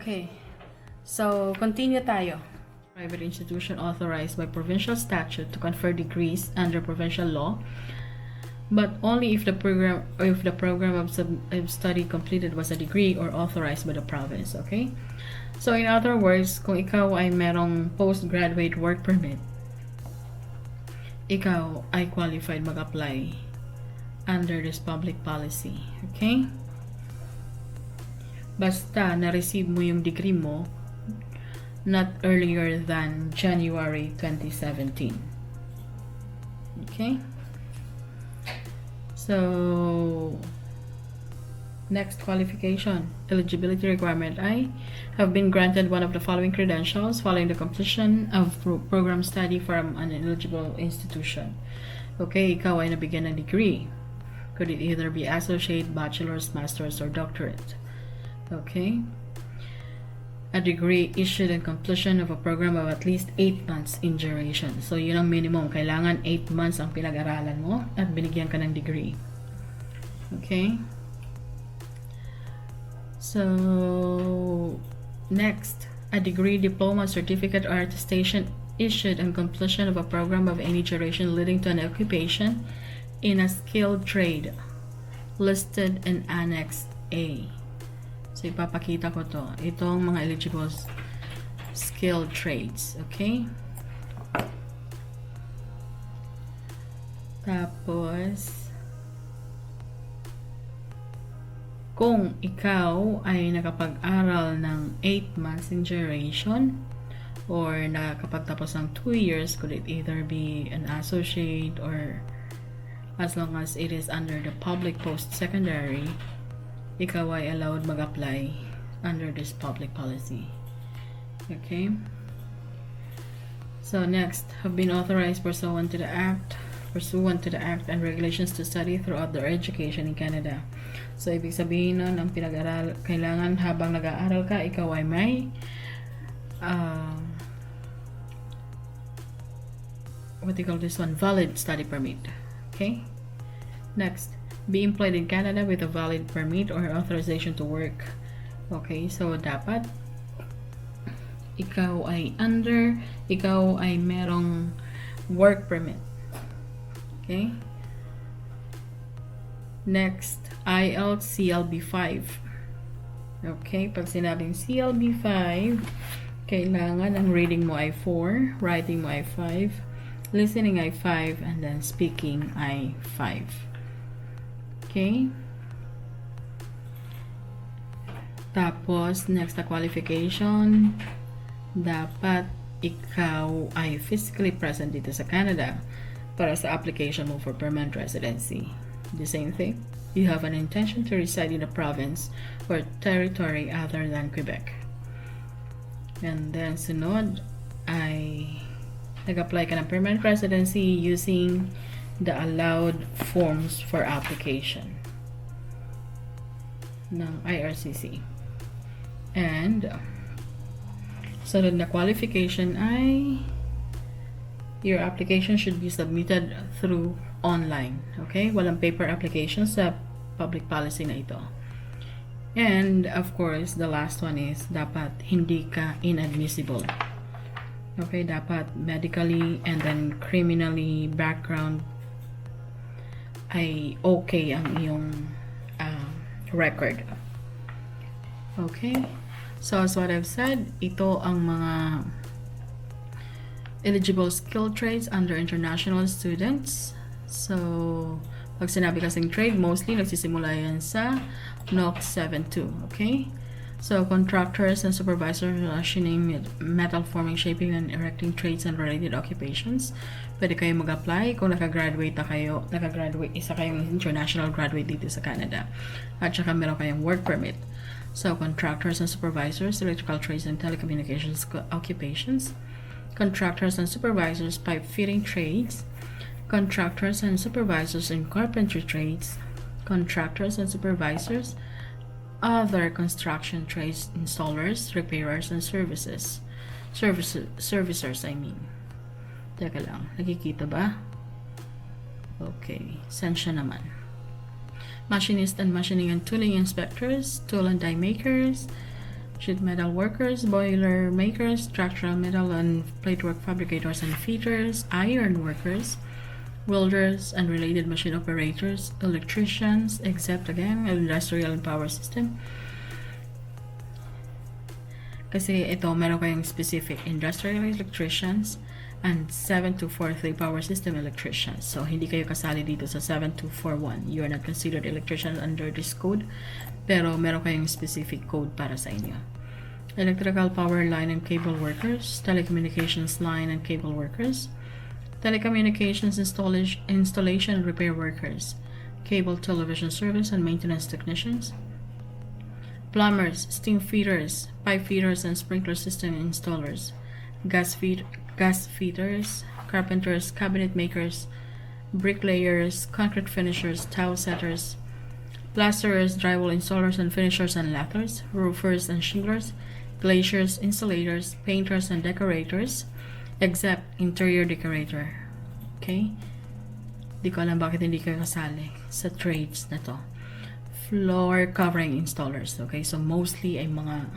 Okay, so continue tayo. Private institution authorized by provincial statute to confer degrees under provincial law, but only if the program of study completed was a degree or authorized by the province. Okay, so in other words, kung ikaw ay merong postgraduate work permit, ikaw ay qualified mag-apply under this public policy. Okay, basta na-receive mo yung degree mo not earlier than January 2017. Okay? So, next qualification. Eligibility requirement ay have been granted one of the following credentials following the completion of program study from an eligible institution. Okay, ikaw ay nabigyan ng degree. Could it either be associate, bachelor's, master's, or doctorate? Okay? A degree issued in completion of a program of at least 8 months in duration. So, yun ang minimum. Kailangan 8 months ang pinag-aralan mo at binigyan ka ng degree. Okay? So, next, a degree, diploma, certificate, or attestation issued in completion of a program of any duration leading to an occupation in a skilled trade listed in Annex A. So, ipapakita ko to. Itong mga eligible skilled trades. Okay? Tapos, kung ikaw ay nakapag-aral ng 8 months in duration or nakapagtapos ng 2 years, could it either be an associate or as long as it is under the public post-secondary, ikaw ay allowed mag-apply under this public policy. Okay? So next, have been authorized pursuant to the Act and regulations to study throughout their education in Canada. So, ibig sabihin nun, ang pinag-aral, kailangan habang nag-aaral ka, ikaw ay may what do you call this one? Valid study permit. Okay? Next, be employed in Canada with a valid permit or authorization to work. Okay, so dapat ikaw ay merong work permit. Okay? Next, IELTS CLB5. Okay, pag sinabing CLB5, kailangan ang reading mo ay 4, writing mo ay 5, listening ay 5, and then speaking ay 5. Okay? Tapos, next na qualification, dapat ikaw ay physically present dito sa Canada para sa application mo for permanent residency. The same thing, you have an intention to reside in a province or territory other than Quebec. And then, sunod ay nag-apply ka ng permanent residency using the allowed forms for application ng IRCC. And sunod na qualification ay your application should be submitted through online. Okay? Walang paper application sa public policy na ito. And of course, the last one is dapat hindi ka inadmissible. Okay? Dapat medically and then criminally background ay okay ang iyong record. Okay? So, as what I've said, ito ang mga eligible skill trades under international students. So, pag sinabi kasing trade, mostly nagsisimula yan sa NOC 72. Okay? So, contractors and supervisors machining, metal forming, shaping, and erecting trades and related occupations. Pwede kayo mag-apply kung nakagraduate isa kayong international graduate dito sa Canada. At saka meron kayong work permit. So, contractors and supervisors, electrical trades and telecommunications occupations. Contractors and supervisors, pipe fitting trades. Contractors and supervisors in carpentry trades. Contractors and supervisors, other construction trades, installers, repairers, and servicers, I mean. Teka lang, nakikita ba? Okay, sensya naman. Machinist and machining and tooling inspectors, tool and die makers, sheet metal workers, boiler makers, structural metal and platework fabricators and fitters, iron workers, welders and related machine operators, electricians, except again industrial and power system. Kasi ito, meron kayong specific industrial electricians and 7243 power system electricians. So, hindi kayo kasali dito sa 7241. You are not considered electricians under this code, pero meron kayong specific code para sa inyo. Electrical power line and cable workers, telecommunications line and cable workers, telecommunications installation and repair workers, cable television service and maintenance technicians, plumbers, steam feeders, pipe feeders and sprinkler system installers, gas feeders, carpenters, cabinet makers, bricklayers, concrete finishers, tile setters, plasterers, drywall installers and finishers and lathers, roofers and shinglers, glaciers, insulators, painters and decorators, except interior decorator. Okay? Di ko alam bakit hindi kayo kasali sa trades na to. Floor covering installers. Okay? So, mostly ay mga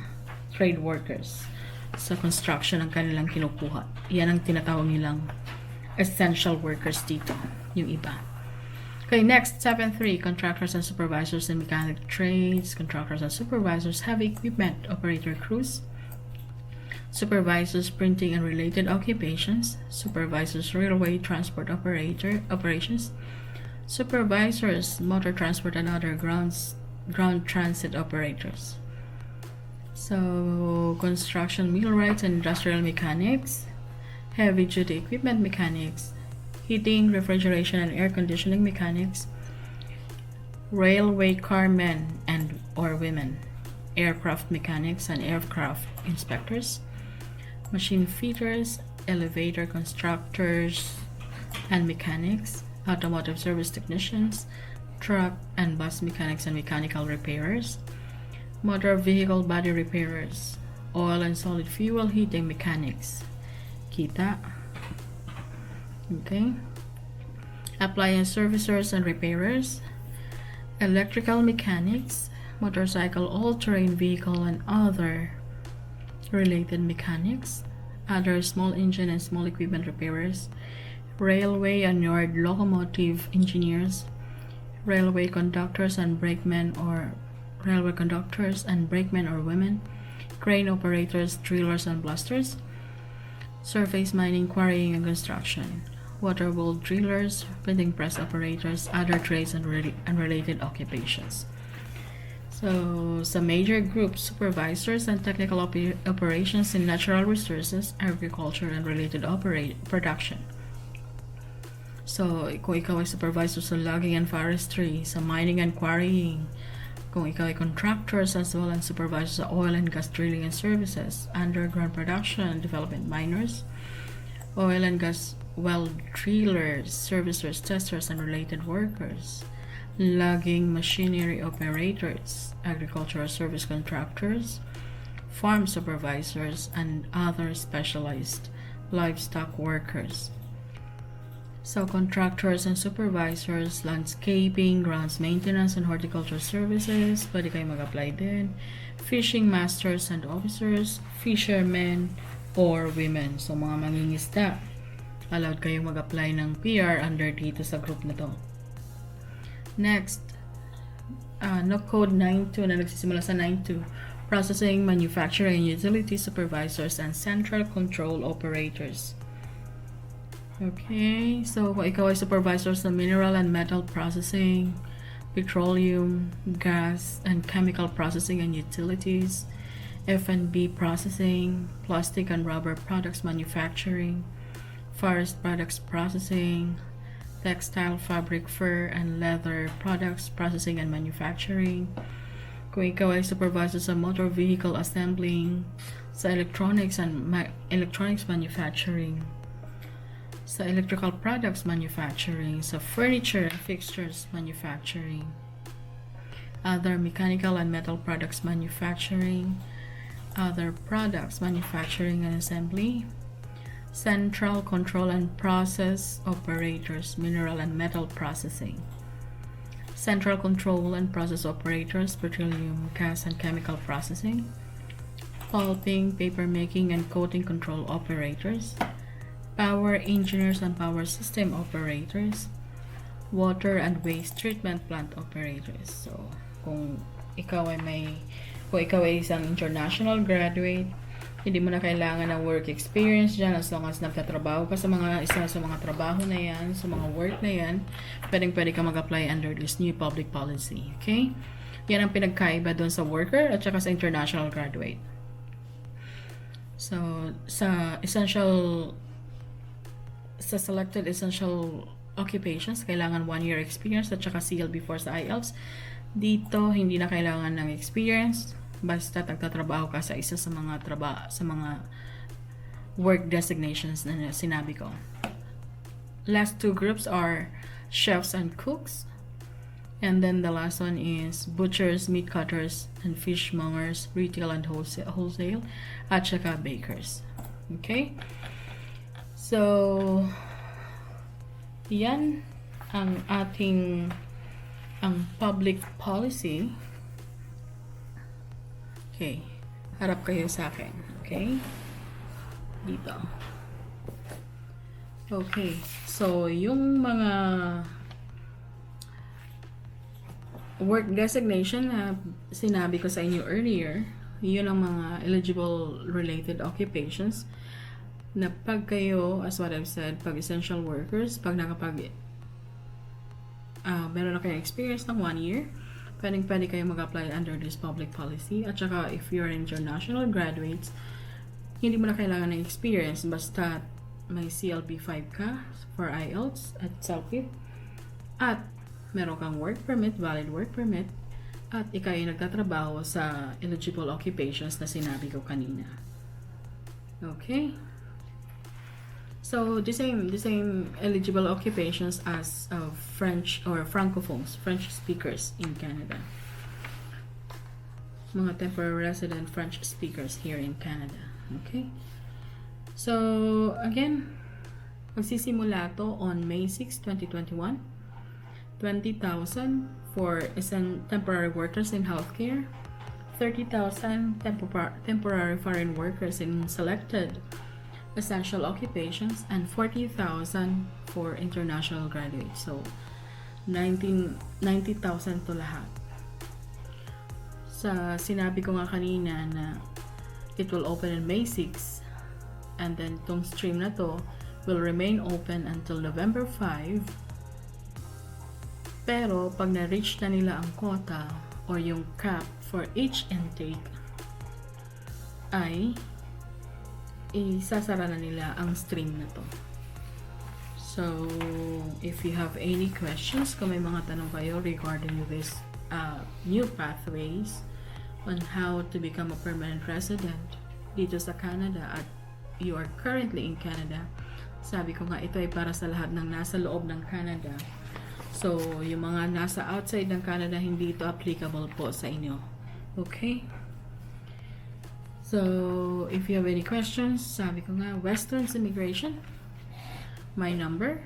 trade workers sa construction ang kanilang kinukuha. Yan ang tinatawag nilang essential workers dito. Yung iba. Okay, next, 7.3. Contractors and supervisors in mechanic trades. Contractors and supervisors, heavy equipment operator crews. Supervisors printing and related occupations, supervisors railway transport operations, supervisors motor transport and other ground transit operators. So, construction millwrights and industrial mechanics, heavy duty equipment mechanics, heating, refrigeration and air conditioning mechanics, railway carmen and or women, aircraft mechanics and aircraft inspectors, machine fitters, elevator constructors and mechanics, automotive service technicians, truck and bus mechanics and mechanical repairers, motor vehicle body repairers, oil and solid fuel heating mechanics. Kita? Okay. Appliance servicers and repairers, electrical mechanics, motorcycle all-terrain vehicle and other related mechanics, other small engine and small equipment repairers, railway and yard locomotive engineers, railway conductors and brakemen or women, crane operators, drillers and blasters, surface mining, quarrying and construction, water bowl drillers, printing press operators, other trades and related occupations. So, sa major groups, supervisors and technical operations in natural resources, agriculture, and related production. So, kung ikaw ay supervisor sa logging and forestry, sa mining and quarrying, kung ikaw ay contractors as well and supervisor sa oil and gas drilling and services, underground production and development miners, oil and gas well drillers, servicers, testers, and related workers, logging machinery operators, agricultural service contractors, farm supervisors, and other specialized livestock workers. So, contractors and supervisors, landscaping, grounds maintenance, and horticulture services, pwede kayo mag-apply din. Fishing masters and officers, fishermen, or women. So, mga mangingisda, allowed kayo mag-apply ng PR under dito sa group na to. Next, no code 9.2 na nagsisimula sa 9.2. Processing, manufacturing, utility supervisors, and central control operators. Okay, so kung ikaw ay supervisor sa mineral and metal processing, petroleum, gas, and chemical processing and utilities, F&B processing, plastic and rubber products manufacturing, forest products processing, textile, fabric, fur, and leather products processing and manufacturing. Kung ikaw ay supervisor sa motor vehicle assembling, sa electronics and electronics manufacturing, sa electrical products manufacturing, sa furniture and fixtures manufacturing, other mechanical and metal products manufacturing, other products manufacturing and assembly, central control and process operators, mineral and metal processing, central control and process operators, petroleum, gas, and chemical processing, pulping, paper making, and coating control operators, power engineers and power system operators, water and waste treatment plant operators. So, kung ikaw ay isang international graduate, hindi mo na kailangan ng work experience dyan as long as nagtatrabaho ka sa isa sa mga trabaho na yan, sa mga work na yan, pwede ka mag-apply under this new public policy. Okay? Yan ang pinagkaiba doon sa worker at saka sa international graduate. So, sa selected essential occupations, kailangan 1 year experience at saka CL before sa IELTS. Dito, hindi na kailangan ng experience. Basta nagtatrabaho ka sa isa sa mga work designations na sinabi ko. Last two groups are chefs and cooks. And then the last one is butchers, meat cutters, and fishmongers, retail and wholesale, at saka bakers. Okay? So, yan ang ating public policy. Okay, harap kayo sa akin. Okay? Dito. Okay, so yung mga work designation na sinabi ko sa inyo earlier, yun ang mga eligible related occupations na pag kayo, as what I've said, pag essential workers, pag meron na kayong experience ng 1 year, pwede kayo mag-apply under this public policy. At saka, if you're international graduates, hindi mo na kailangan ng experience. Basta may CLP 5 ka for IELTS at CELPIP. At meron kang work permit, valid work permit. At ikaw ay nagtatrabaho sa eligible occupations na sinabi ko kanina. Okay? So, the same eligible occupations as French or Francophones, French speakers in Canada. Mga temporary resident French speakers here in Canada. Okay? So, again, magsisimula to on May 6, 2021. 20,000 for temporary workers in healthcare. 30,000 temporary foreign workers in selected essential occupations, and 40,000 for international graduates. So 90,000 to lahat. Sa sinabi ko nga kanina na it will open on May 6, and then tong stream na to will remain open until November 5. Pero pag na-reach na nila ang quota or yung cap for each intake, ay isasara na nila ang stream na to. So, if you have any questions, kung may mga tanong kayo regarding this new pathways on how to become a permanent resident dito sa Canada at you are currently in Canada, sabi ko nga ito ay para sa lahat ng nasa loob ng Canada. So, yung mga nasa outside ng Canada, hindi ito applicable po sa inyo. Okay? So, if you have any questions, sabi ko nga, Western's Immigration, my number,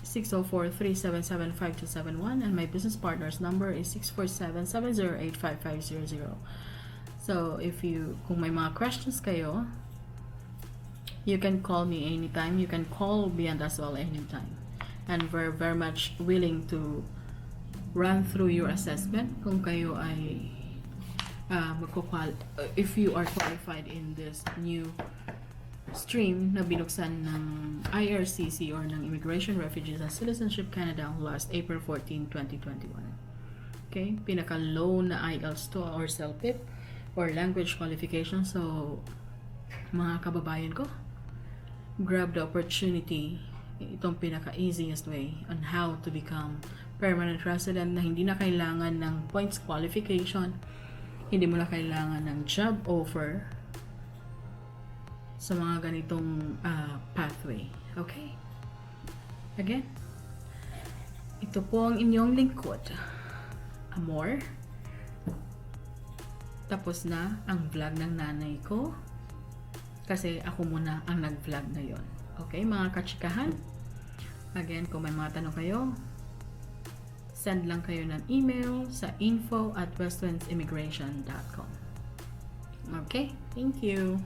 604-377-5271, and my business partner's number is 647-708-5500. So, kung may mga questions kayo, you can call me anytime. You can call Beyond as well anytime. And we're very much willing to run through your assessment kung kayo ay if you are qualified in this new stream na binuksan ng IRCC or ng Immigration, Refugees and Citizenship Canada last April 14, 2021. Okay? Pinaka-low na IELTS to or CELPIP or language qualification. So, mga kababayan ko, grab the opportunity. Itong pinaka-easiest way on how to become permanent resident na hindi na kailangan ng points qualification, hindi mo na kailangan ng job offer sa mga ganitong pathway. Okay? Again, ito po ang inyong lingkod, Amor. Tapos na ang vlog ng nanay ko kasi ako muna ang nag-vlog ngayon. Okay, mga kachikahan? Again, kung may mga tanong kayo, send lang kayo ng email sa info@westlandsimmigration.com. Okay, thank you.